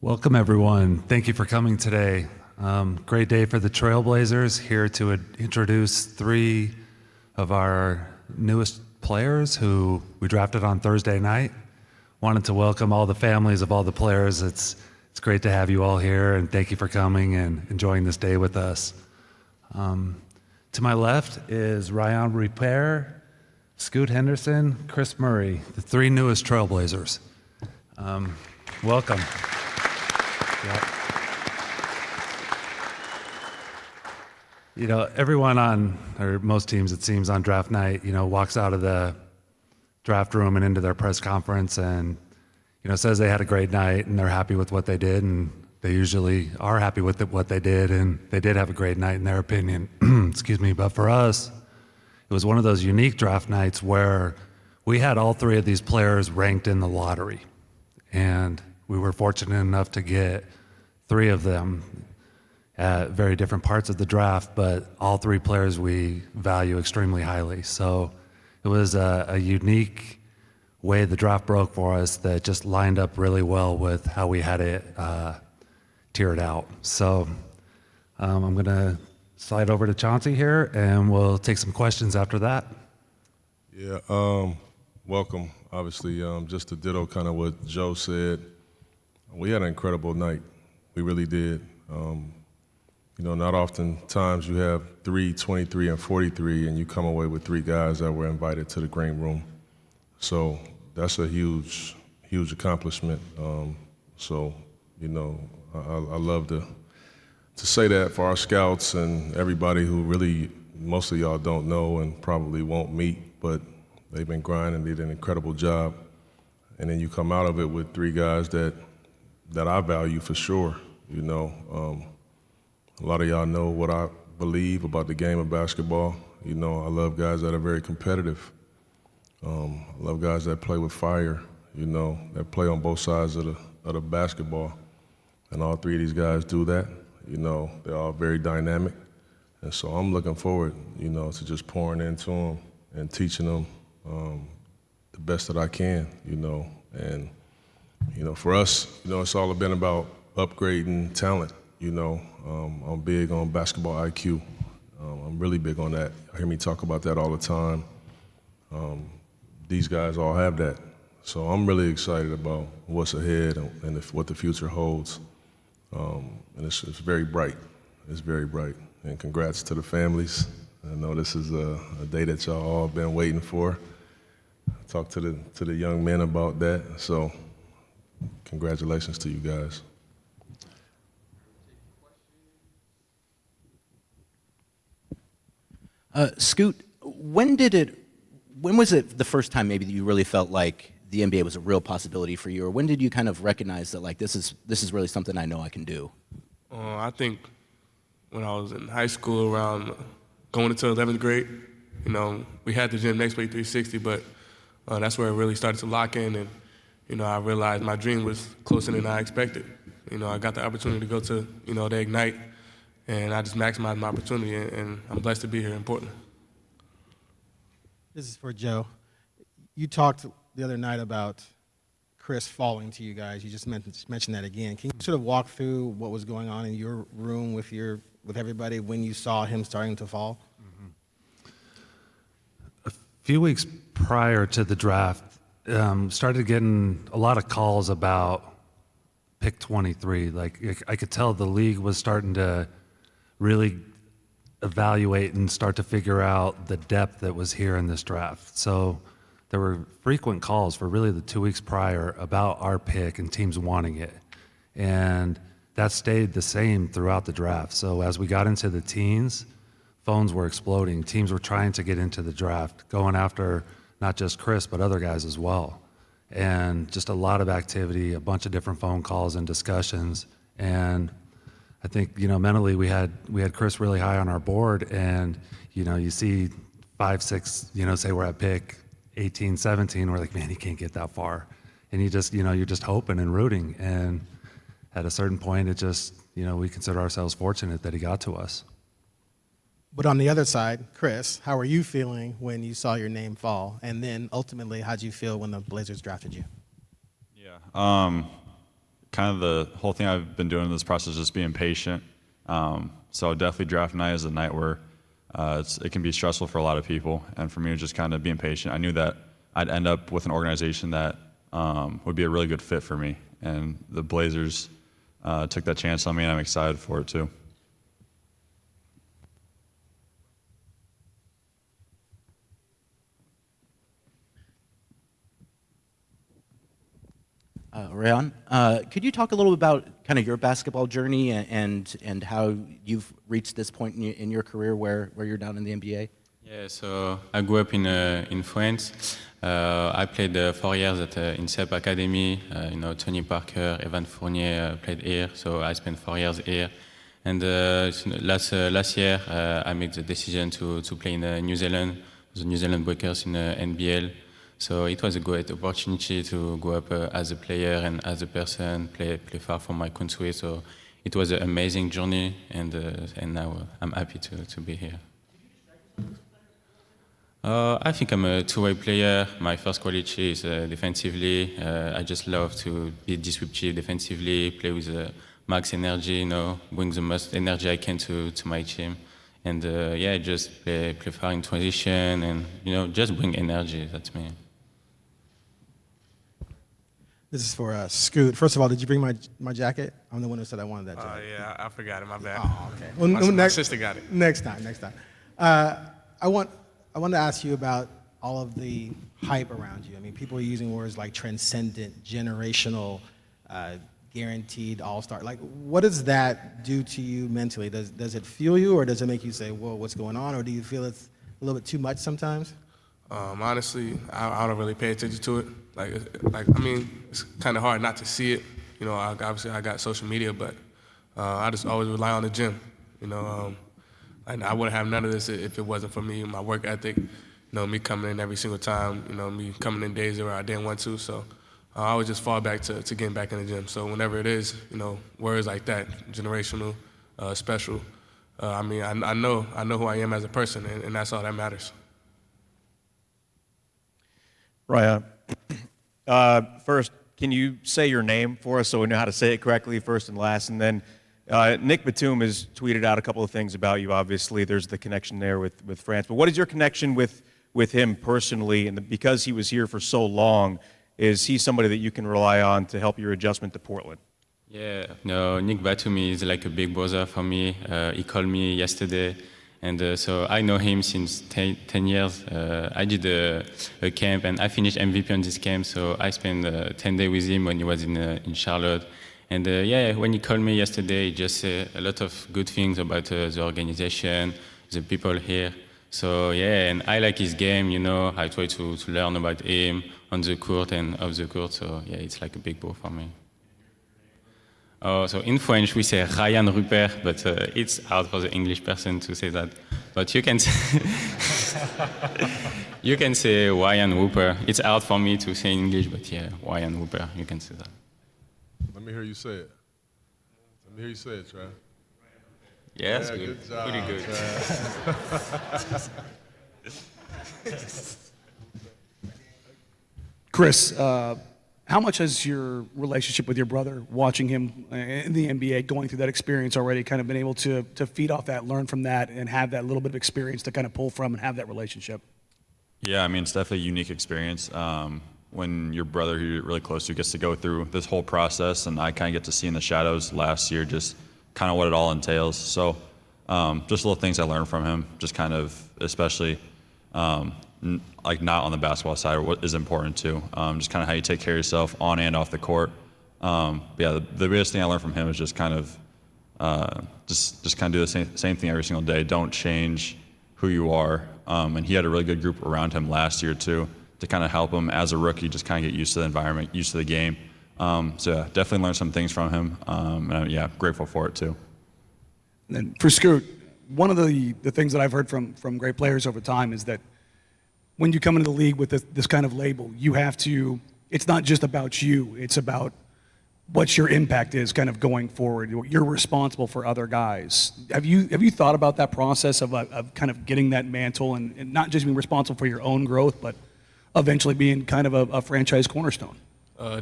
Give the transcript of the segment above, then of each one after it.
Welcome, everyone. Thank you for coming today. Great day for the Trailblazers, here to introduce three of our newest players who we drafted on Thursday night. Wanted to welcome all the families of all the players. It's great to have you all here, and thank you for coming and enjoying this day with us. To my left is Rayan, Rupert, Scoot Henderson, Kris Murray, the three newest Trailblazers. Welcome. Yep. You know, everyone or most teams, it seems, on draft night, walks out of the draft room and into their press conference and, says they had a great night and they're happy with what they did, and they usually are happy with what they did, and they did have a great night in their opinion. Excuse me. But for us, it was one of those unique draft nights where we had all three of these players ranked in the lottery, and we were fortunate enough to get three of them at very different parts of the draft, but all three players we value extremely highly. So it was a unique way the draft broke for us that just lined up really well with how we had it tiered out. So I'm going to slide over to Chauncey here, and we'll take some questions after that. Yeah, welcome. Obviously, just to ditto kind of what Joe said, we had an incredible night. We really did. Not often times you have 3, 23, and 43, and you come away with three guys that were invited to the green room. So that's a huge, huge accomplishment. I love to say that for our scouts and everybody who really, most of y'all don't know and probably won't meet, but they've been grinding, they did an incredible job. And then you come out of it with three guys that I value for sure. A lot of y'all know what I believe about the game of basketball. I love guys that are very competitive. I love guys that play with fire, that play on both sides of the basketball. And all three of these guys do that. They're all very dynamic. And so I'm looking forward, to just pouring into them and teaching them the best that I can, And, for us, it's all been about upgrading talent, I'm big on basketball IQ. I'm really big on that. You hear me talk about that all the time. These guys all have that. So I'm really excited about what's ahead and what the future holds. And it's very bright. It's very bright. And congrats to the families. I know this is a day that y'all all been waiting for. Talk to the young men about that. So congratulations to you guys. Scoot, when was it the first time maybe that you really felt like the NBA was a real possibility for you, or when did you kind of recognize that like this is really something I know I can do? I think when I was in high school, around going into 11th grade, we had the gym next week 360, but that's where it really started to lock in, and I realized my dream was closer than I expected. I got the opportunity to go to the Ignite, and I just maximized my opportunity, and I'm blessed to be here in Portland. This is for Joe. You talked the other night about Kris falling to you guys. You just mentioned that again. Can you sort of walk through what was going on in your room with everybody when you saw him starting to fall? Mm-hmm. A few weeks prior to the draft, started getting a lot of calls about pick 23. Like, I could tell the league was starting to really evaluate and start to figure out the depth that was here in this draft. So there were frequent calls for really the 2 weeks prior about our pick and teams wanting it. And that stayed the same throughout the draft. So as we got into the teens, phones were exploding. Teams were trying to get into the draft, going after not just Kris, but other guys as well. And just a lot of activity, a bunch of different phone calls and discussions. And I think, mentally we had Kris really high on our board, and, you see 5, 6, say we're at pick 18, 17, we're like, man, he can't get that far. And you just, you're just hoping and rooting. And at a certain point, it just, we consider ourselves fortunate that he got to us. But on the other side, Kris, how were you feeling when you saw your name fall? And then ultimately, how'd you feel when the Blazers drafted you? Yeah. kind of the whole thing I've been doing in this process is just being patient. So definitely draft night is a night where it can be stressful for a lot of people, and for me, just kind of being patient. I knew that I'd end up with an organization that would be a really good fit for me, and the Blazers took that chance on me, and I'm excited for it too. Rayan, could you talk a little bit about kind of your basketball journey and how you've reached this point in your career where you're down in the NBA? Yeah, so I grew up in France. I played 4 years at INSEP Academy. Tony Parker, Evan Fournier played here, so I spent 4 years here. And last year, I made the decision to play in New Zealand, the New Zealand Breakers in NBL. So it was a great opportunity to go up as a player and as a person, play far from my country. So it was an amazing journey, and now I'm happy to be here. I think I'm a two-way player. My first quality is defensively. I just love to be disruptive defensively, play with max energy, bring the most energy I can to my team. And just play far in transition and, just bring energy. That's me. This is for Scoot. First of all, did you bring my jacket? I'm the one who said I wanted that jacket. Yeah, I forgot it. My bad. Oh, okay. Well, My sister got it. Next time. I want to ask you about all of the hype around you. I mean, people are using words like transcendent, generational, guaranteed all-star. Like, what does that do to you mentally? Does it fuel you, or does it make you say, whoa, what's going on? Or do you feel it's a little bit too much sometimes? Honestly, I don't really pay attention to it. It's kind of hard not to see it. Obviously I got social media, but I just always rely on the gym. And I wouldn't have none of this if it wasn't for me, my work ethic. Me coming in every single time. Me coming in days where I didn't want to. So I always just fall back to getting back in the gym. So whenever it is, words like that, generational, special. I know who I am as a person, and that's all that matters. Rayan, first, can you say your name for us so we know how to say it correctly, first and last? And then Nick Batum has tweeted out a couple of things about you. Obviously, there's the connection there with France. But what is your connection with him personally? And because he was here for so long, is he somebody that you can rely on to help your adjustment to Portland? Yeah, no, Nick Batum is like a big brother for me. He called me yesterday. And so I know him since 10 years. I did a camp, and I finished MVP on this camp. So I spent 10 days with him when he was in Charlotte. And when he called me yesterday, he just said a lot of good things about the organization, the people here. So and I like his game. I try to learn about him on the court and off the court. So it's like a big bro for me. Oh, so in French we say Rayan Rupert, but it's hard for the English person to say that. But you can say you can say Rayan Rupert. It's hard for me to say in English, but Rayan Rupert, you can say that. Let me hear you say it. Let me hear you say it, Trav. Yes, Good job, pretty good. Kris, how much has your relationship with your brother, watching him in the NBA, going through that experience already, kind of been able to feed off that, learn from that, and have that little bit of experience to kind of pull from and have that relationship? Yeah, it's definitely a unique experience. When your brother, who you're really close to, gets to go through this whole process, and I kind of get to see in the shadows last year just kind of what it all entails. So just little things I learned from him, just kind of, especially like not on the basketball side, what is important too. Just kind of how you take care of yourself on and off the court. The biggest thing I learned from him is just kind of just kind of do the same thing every single day. Don't change who you are. And he had a really good group around him last year too, to kind of help him as a rookie, just kind of get used to the environment, used to the game. Definitely learned some things from him. And grateful for it too. And then for Scoot, one of the things that I've heard from great players over time is that when you come into the league with this kind of label, you have to, it's not just about you, it's about what your impact is kind of going forward. You're responsible for other guys. Have you thought about that process of kind of getting that mantle and not just being responsible for your own growth, but eventually being kind of a franchise cornerstone?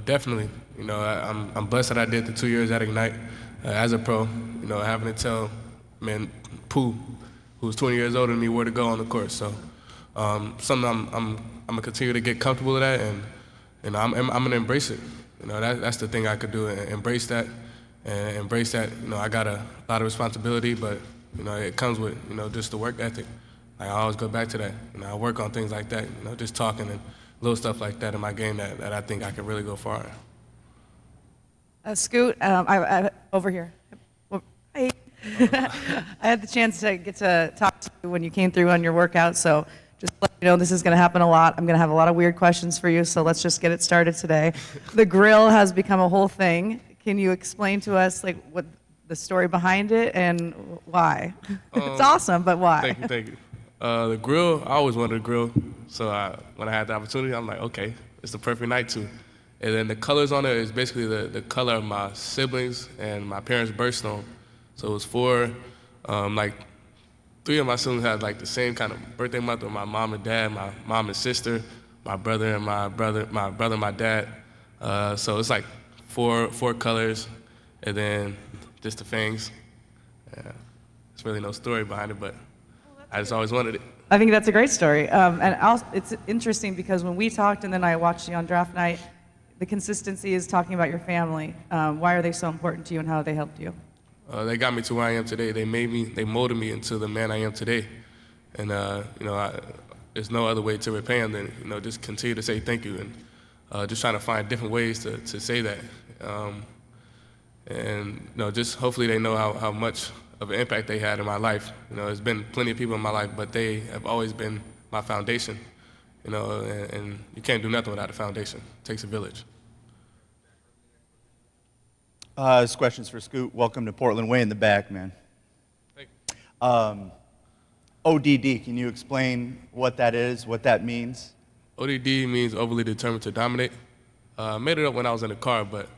Definitely. You know, I'm blessed that I did the 2 years at Ignite as a pro. You know, having to tell, man, Pooh, who's 20 years older than me, where to go on the court. So, something I'm gonna continue to get comfortable with that, and I'm gonna embrace it. You know, that's the thing I could do, embrace that, and embrace that. You know, I got a lot of responsibility, but you know, it comes with just the work ethic. Like, I always go back to that. You know, I work on things like that. You know, just talking and little stuff like that in my game that I think I can really go far in. Scoot, over here. Hey. I had the chance to get to talk to you when you came through on your workout, so just let you know this is going to happen a lot. I'm going to have a lot of weird questions for you, so let's just get it started today. The grill has become a whole thing. Can you explain to us what the story behind it and why? It's awesome, but why? Thank you. The grill, I always wanted a grill, so when I had the opportunity, I'm like, okay, it's the perfect night to. And then the colors on it is basically the color of my siblings and my parents' birthstone. So it was four, like 3 of my siblings had like the same kind of birthday month with my mom and dad, my mom and sister, my brother and my brother and my dad. So it's like four colors, and then just the fangs. Yeah. There's really no story behind it, but I just always wanted it. I think that's a great story. And also, it's interesting because when we talked and then I watched you on draft night, the consistency is talking about your family. Why are they so important to you and how have they helped you? They got me to where I am today. They molded me into the man I am today. And, there's no other way to repay them than, just continue to say thank you and just trying to find different ways to say that. Just hopefully they know how much of an impact they had in my life. There's been plenty of people in my life, but they have always been my foundation. And you can't do nothing without a foundation. It takes a village. This question's for Scoot. Welcome to Portland, way in the back, man. Thank you. ODD, can you explain what that is, what that means? ODD means overly determined to dominate. I made it up when I was in the car, but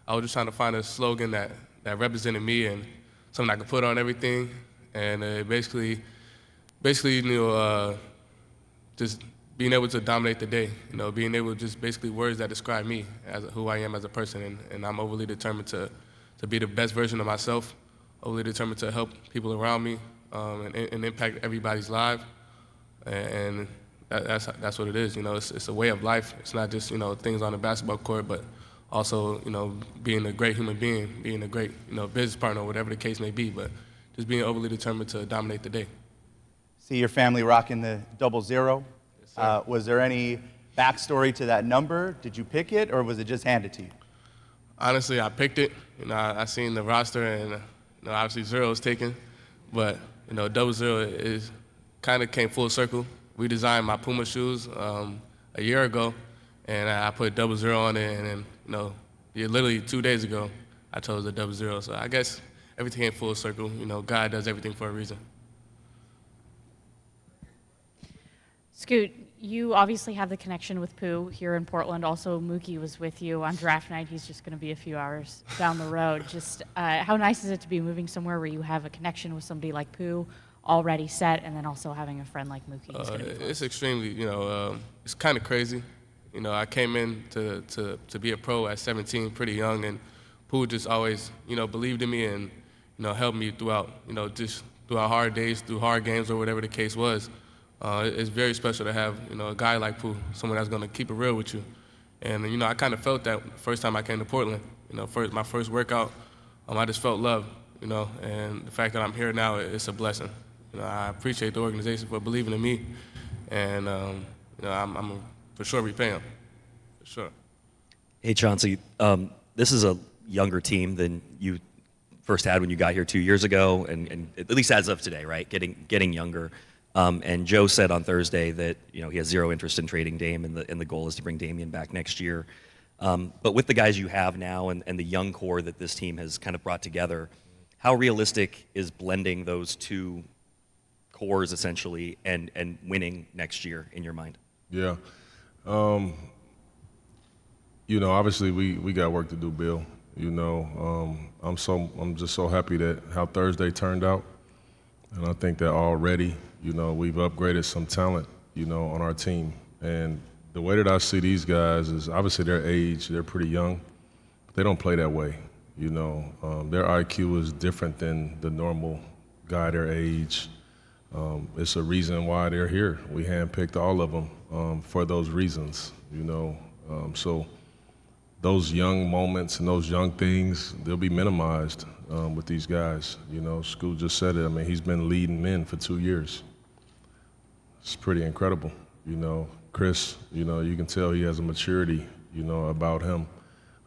I was just trying to find a slogan that represented me and something I could put on everything. And basically, just being able to dominate the day, being able to just basically words that describe me as who I am as a person, and I'm overly determined to be the best version of myself, overly determined to help people around me and impact everybody's life, and that's what it is. It's a way of life. It's not just things on the basketball court, but also being a great human being, being a great business partner, whatever the case may be, but just being overly determined to dominate the day. See your family rocking the 00. Was there any backstory to that number? Did you pick it, or was it just handed to you? Honestly, I picked it. I seen the roster, and obviously 0 was taken, but 00 is kind of came full circle. We designed my Puma shoes a year ago, and I put 00 on it, and then literally 2 days ago, I chose the 00. So I guess everything came full circle. God does everything for a reason. Scoot, you obviously have the connection with Pooh here in Portland. Also, Mookie was with you on draft night. He's just going to be a few hours down the road. Just how nice is it to be moving somewhere where you have a connection with somebody like Pooh already set, and then also having a friend like Mookie? It's extremely, it's kind of crazy. I came in to be a pro at 17, pretty young, and Pooh just always, believed in me and, helped me throughout, just throughout hard days, through hard games, or whatever the case was. It's very special to have, a guy like Pooh, someone that's going to keep it real with you. And, I kind of felt that first time I came to Portland. My first workout, I just felt love, and the fact that I'm here now, it's a blessing. I appreciate the organization for believing in me, and, I'm for sure repay them, for sure. Hey, Chauncey, this is a younger team than you first had when you got here 2 years ago, and at least as of today, right? Getting younger. And Joe said on Thursday that he has zero interest in trading Dame, and the goal is to bring Damian back next year. But with the guys you have now and the young core that this team has kind of brought together, how realistic is blending those two cores essentially and winning next year in your mind? Yeah. Obviously we got work to do, Bill. I'm just so happy that how Thursday turned out. And I think that already, we've upgraded some talent, on our team. And the way that I see these guys is obviously their age, they're pretty young. They don't play that way, you know. Their IQ is different than the normal guy their age. It's a reason why they're here. We handpicked all of them for those reasons, you know. So those young moments and those young things, they'll be minimized with these guys. You know, Scoot just said it. I mean, he's been leading men for 2 years. It's pretty incredible, you know. Kris, you know, you can tell he has a maturity, you know, about him.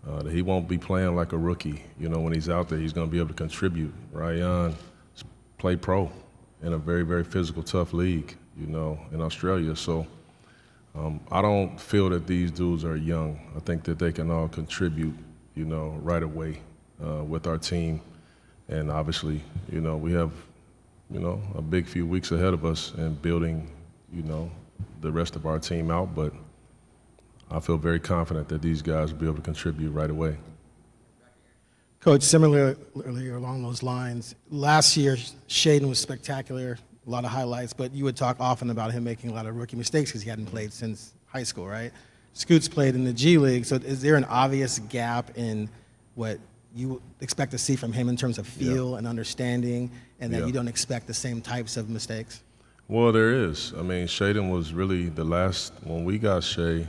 That he won't be playing like a rookie. You know, when he's out there, he's going to be able to contribute. Rayan play pro in a very, very physical, tough league, you know, in Australia. So I don't feel that these dudes are young. I think that they can all contribute, you know, right away with our team. And obviously, you know, we have, you know, a big few weeks ahead of us in building, you know, the rest of our team out. But I feel very confident that these guys will be able to contribute right away. Coach, similarly along those lines, last year Shaden was spectacular, a lot of highlights, but you would talk often about him making a lot of rookie mistakes because he hadn't played since high school, right? Scoot's played in the G League, so is there an obvious gap in what you expect to see from him in terms of feel and understanding, and that you don't expect the same types of mistakes? Well, there is. I mean, Shaden was really the last, when we got Shay,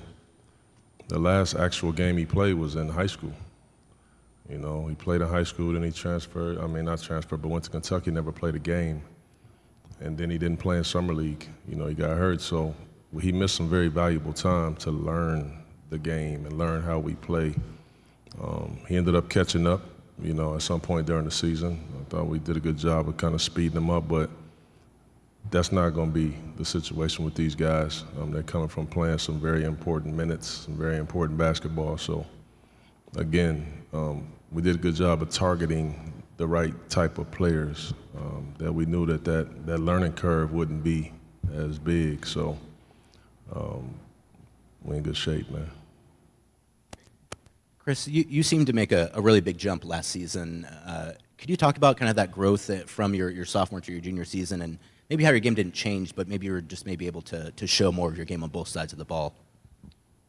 the last actual game he played was in high school. You know, he played in high school, then he transferred, I mean, not transferred, but went to Kentucky, never played a game. And then he didn't play in summer league. You know, he got hurt, so he missed some very valuable time to learn the game and learn how we play. He ended up catching up, you know, at some point during the season. I thought we did a good job of kind of speeding him up, but that's not going to be the situation with these guys. They're coming from playing some very important minutes, some very important basketball. So, again, we did a good job of targeting the right type of players, that we knew that learning curve wouldn't be as big. So we're in good shape, man. Kris, you seemed to make a really big jump last season. Could you talk about kind of that growth from your sophomore to your junior season, and maybe how your game didn't change, but maybe you were just maybe able to show more of your game on both sides of the ball?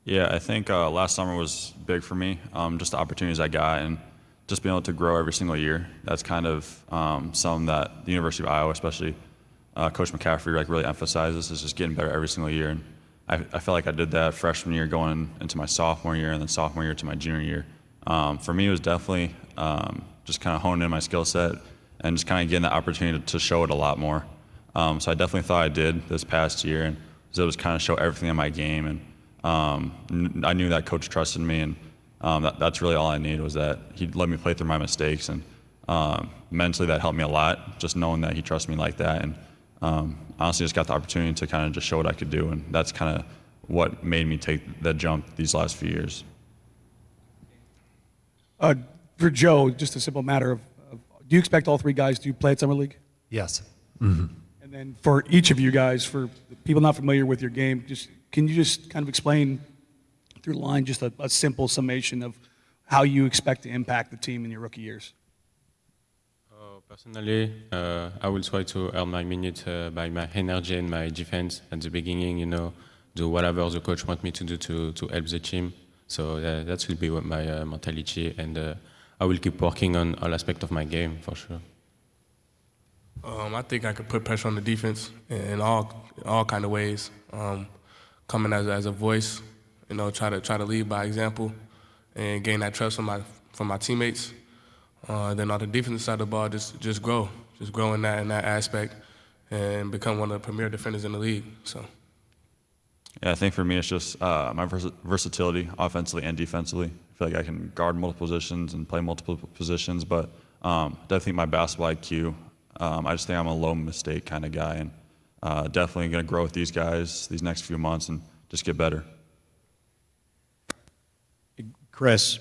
Yeah, I think last summer was big for me, just the opportunities I got and just being able to grow every single year. That's kind of something that the University of Iowa, especially Coach McCaffrey, like really emphasizes, is just getting better every single year. And I felt like I did that freshman year going into my sophomore year and then sophomore year to my junior year. For me, it was definitely just kind of honing in my skill set and just kind of getting the opportunity to show it a lot more. So I definitely thought I did this past year, and was able to kind of show everything in my game. And I knew that coach trusted me, and that's really all I needed, was that he'd let me play through my mistakes. And mentally, that helped me a lot, just knowing that he trusted me like that. And honestly, just got the opportunity to kind of just show what I could do, and that's kind of what made me take that jump these last few years. For Joe, just a simple matter of do you expect all three guys to play at Summer League? Yes. And then for each of you guys, for people not familiar with your game, can you just kind of explain through the line just a simple summation of how you expect to impact the team in your rookie years? Personally, I will try to earn my minutes by my energy and my defense at the beginning, you know, do whatever the coach wants me to do to help the team. So that will be what my mentality, and I will keep working on all aspects of my game for sure. I think I could put pressure on the defense in all kind of ways. Coming as a voice, you know, try to lead by example, and gain that trust from my teammates. Then on the defensive side of the ball, just grow in that aspect, and become one of the premier defenders in the league. So. Yeah, I think for me it's just my versatility, offensively and defensively. I feel like I can guard multiple positions and play multiple positions, but definitely my basketball IQ. I just think I'm a low mistake kind of guy, and definitely going to grow with these guys these next few months and just get better. Kris,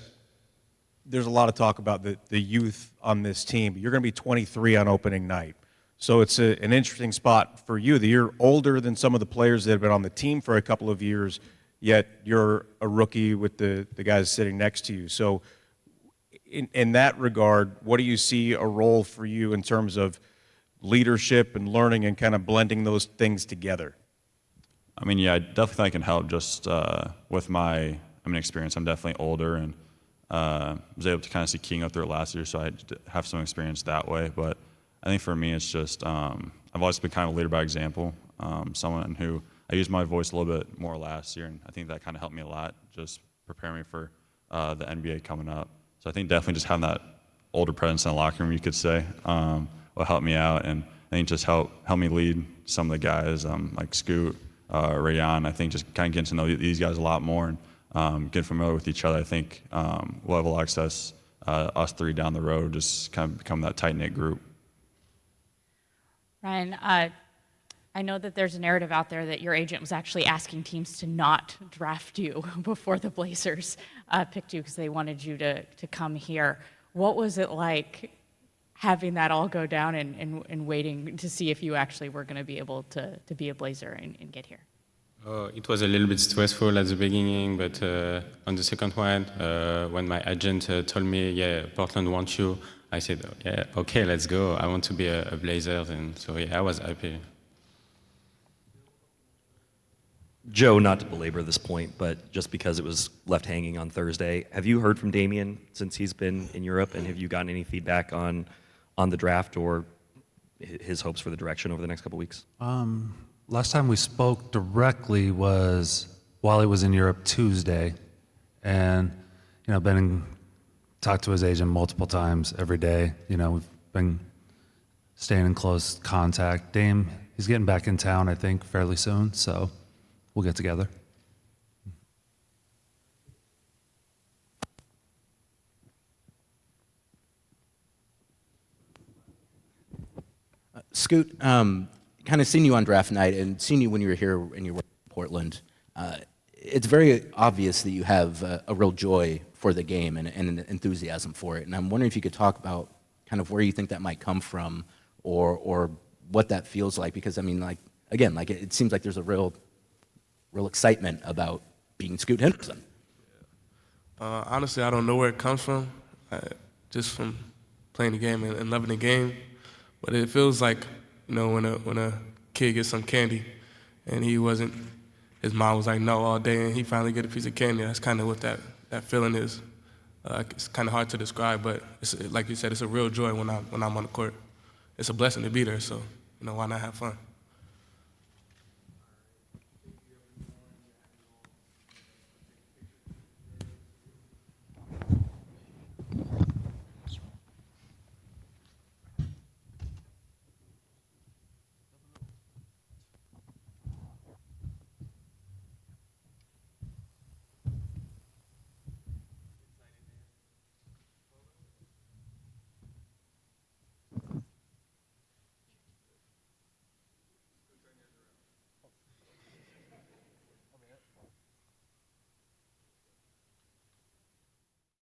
there's a lot of talk about the youth on this team. You're going to be 23 on opening night. So it's an interesting spot for you that you're older than some of the players that have been on the team for a couple of years, yet you're a rookie with the guys sitting next to you. So in that regard, what do you see a role for you in terms of leadership and learning and kind of blending those things together? I mean, yeah, I definitely think I can help just with my experience. I'm definitely older and was able to kind of see King up through it last year, so I have some experience that way. But I think for me, it's just I've always been kind of a leader by example, someone who I used my voice a little bit more last year, and I think that kind of helped me a lot, just prepare me for the NBA coming up. So I think definitely just having that older presence in the locker room, you could say, will help me out, and I think just help me lead some of the guys like Scoot, Rayan. I think just kind of getting to know these guys a lot more and getting familiar with each other. I think we'll have a lot of success, us three down the road, just kind of become that tight-knit group. Ryan, I know that there's a narrative out there that your agent was actually asking teams to not draft you before the Blazers picked you because they wanted you to come here. What was it like having that all go down and waiting to see if you actually were going to be able to be a Blazer and get here? It was a little bit stressful at the beginning, but on the second one, when my agent told me, yeah, Portland wants you, I said, yeah, okay, let's go. I want to be a Blazer, and so yeah, I was happy. Joe, not to belabor this point, but just because it was left hanging on Thursday, have you heard from Damian since he's been in Europe, and have you gotten any feedback on the draft or his hopes for the direction over the next couple weeks? Last time we spoke directly was while he was in Europe Tuesday, and talked to his agent multiple times every day. We've been staying in close contact. Dame, he's getting back in town, I think, fairly soon, so we'll get together. Scoot, kind of seen you on draft night and seen you when you were here and you were in Portland. It's very obvious that you have a real joy for the game and an enthusiasm for it. And I'm wondering if you could talk about kind of where you think that might come from or what that feels like. Because, I mean, it seems like there's a real excitement about being Scoot Henderson. Honestly, I don't know where it comes from, just from playing the game and loving the game. But it feels like, when a kid gets some candy and his mom was like, no, all day, and he finally get a piece of candy. That's kind of what that feeling is. It's kind of hard to describe, but like you said, it's a real joy when I'm on the court. It's a blessing to be there, so, why not have fun?